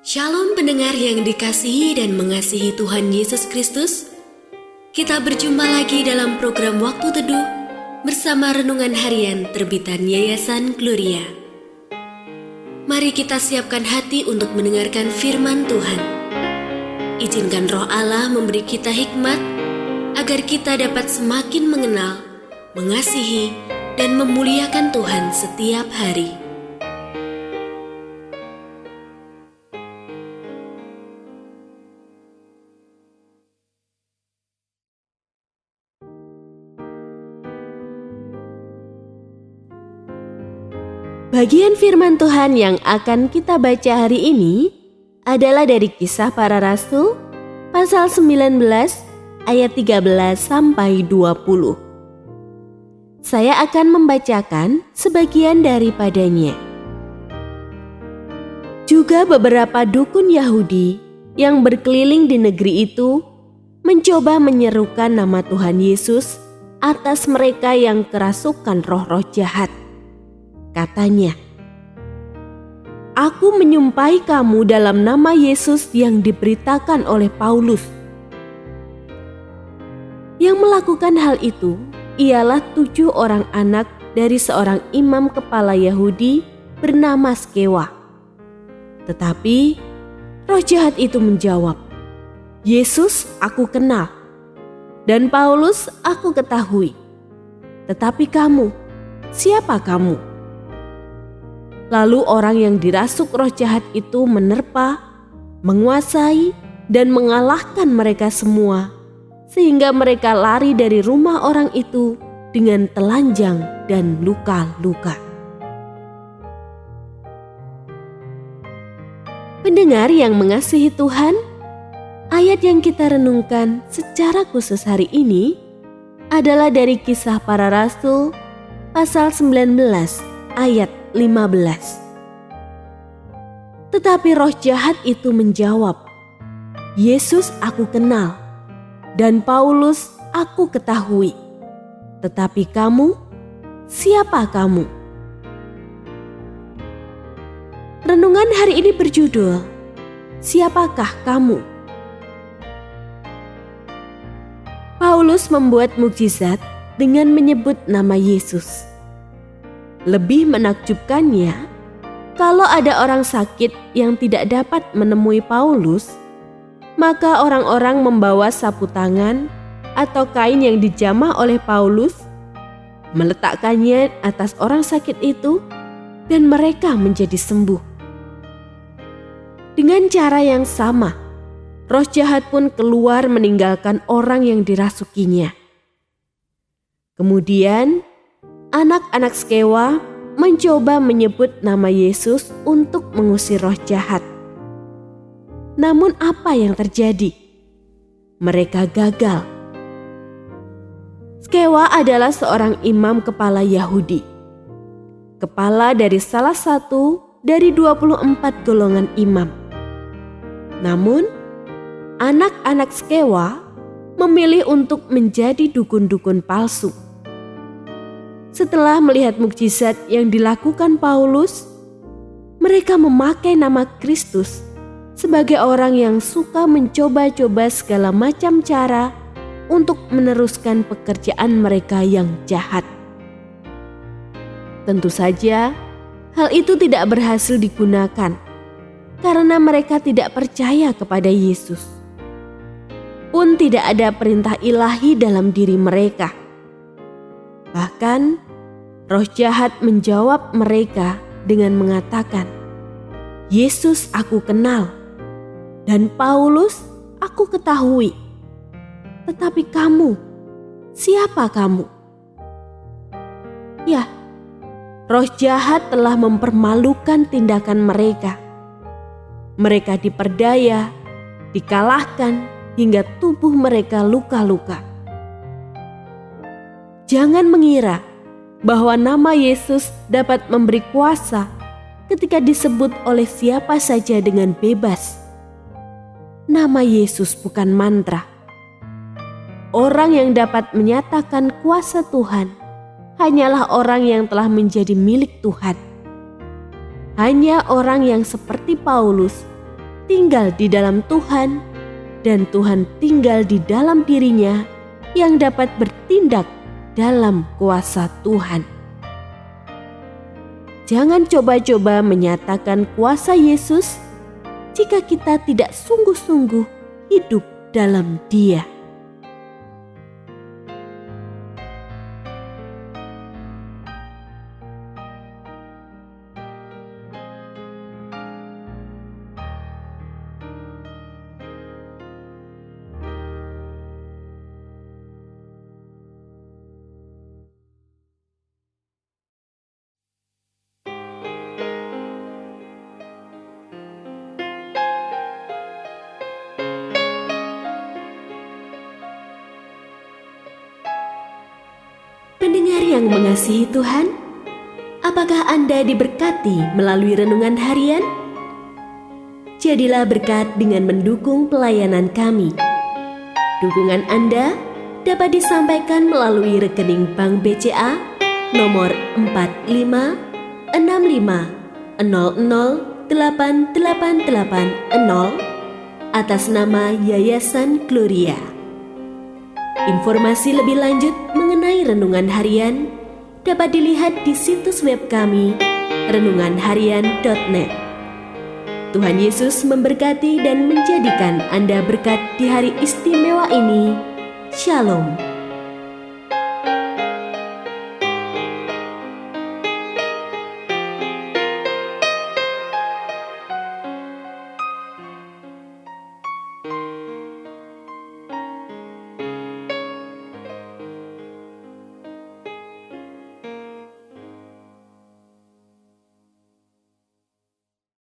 Shalom pendengar yang dikasihi dan mengasihi Tuhan Yesus Kristus. Kita berjumpa lagi dalam program Waktu Teduh bersama Renungan Harian terbitan Yayasan Gloria. Mari kita siapkan hati untuk mendengarkan firman Tuhan. Izinkan Roh Allah memberi kita hikmat agar kita dapat semakin mengenal, mengasihi, dan memuliakan Tuhan setiap hari. Bagian firman Tuhan yang akan kita baca hari ini adalah dari Kisah Para Rasul pasal 19 ayat 13 sampai 20. Saya akan membacakan sebagian daripadanya. Juga beberapa dukun Yahudi yang berkeliling di negeri itu mencoba menyerukan nama Tuhan Yesus atas mereka yang kerasukan roh-roh jahat. Katanya, "Aku menyumpahi kamu dalam nama Yesus yang diberitakan oleh Paulus." Yang melakukan hal itu ialah 7 orang anak dari seorang imam kepala Yahudi bernama Skewa. Tetapi roh jahat itu menjawab, "Yesus aku kenal, dan Paulus aku ketahui. Tetapi kamu, siapa kamu?" Lalu orang yang dirasuk roh jahat itu menerpa, menguasai, dan mengalahkan mereka semua, sehingga mereka lari dari rumah orang itu dengan telanjang dan luka-luka. Pendengar yang mengasihi Tuhan, ayat yang kita renungkan secara khusus hari ini adalah dari Kisah Para Rasul pasal 19 ayat 15. Tetapi roh jahat itu menjawab, "Yesus aku kenal, dan Paulus aku ketahui. Tetapi kamu, siapa kamu?" Renungan hari ini berjudul, "Siapakah kamu?" Paulus membuat mukjizat dengan menyebut nama Yesus. Lebih menakjubkannya, kalau ada orang sakit yang tidak dapat menemui Paulus, maka orang-orang membawa sapu tangan atau kain yang dijamah oleh Paulus, meletakkannya atas orang sakit itu, dan mereka menjadi sembuh. Dengan cara yang sama, roh jahat pun keluar meninggalkan orang yang dirasukinya. Kemudian anak-anak Skewa mencoba menyebut nama Yesus untuk mengusir roh jahat. Namun apa yang terjadi? Mereka gagal. Skewa adalah seorang imam kepala Yahudi, kepala dari salah satu dari 24 golongan imam. Namun, anak-anak Skewa memilih untuk menjadi dukun-dukun palsu. Setelah melihat mukjizat yang dilakukan Paulus, mereka memakai nama Kristus sebagai orang yang suka mencoba-coba segala macam cara untuk meneruskan pekerjaan mereka yang jahat. Tentu saja, hal itu tidak berhasil digunakan karena mereka tidak percaya kepada Yesus. Pun tidak ada perintah ilahi dalam diri mereka. Bahkan, roh jahat menjawab mereka dengan mengatakan, "Yesus aku kenal, dan Paulus aku ketahui. Tetapi kamu, siapa kamu?" Ya, roh jahat telah mempermalukan tindakan mereka. Mereka diperdaya, dikalahkan, hingga tubuh mereka luka-luka. Jangan mengira bahwa nama Yesus dapat memberi kuasa ketika disebut oleh siapa saja dengan bebas. Nama Yesus bukan mantra. Orang yang dapat menyatakan kuasa Tuhan hanyalah orang yang telah menjadi milik Tuhan. Hanya orang yang seperti Paulus tinggal di dalam Tuhan dan Tuhan tinggal di dalam dirinya yang dapat bertindak dalam kuasa Tuhan. Jangan coba-coba menyatakan kuasa Yesus jika kita tidak sungguh-sungguh hidup dalam Dia. Pendengar yang mengasihi Tuhan, apakah Anda diberkati melalui renungan harian? Jadilah berkat dengan mendukung pelayanan kami. Dukungan Anda dapat disampaikan melalui rekening Bank BCA nomor 4565008880 atas nama Yayasan Gloria. Informasi lebih lanjut mengenai renungan harian dapat dilihat di situs web kami renunganharian.net. Tuhan Yesus memberkati dan menjadikan Anda berkat di hari istimewa ini. Shalom.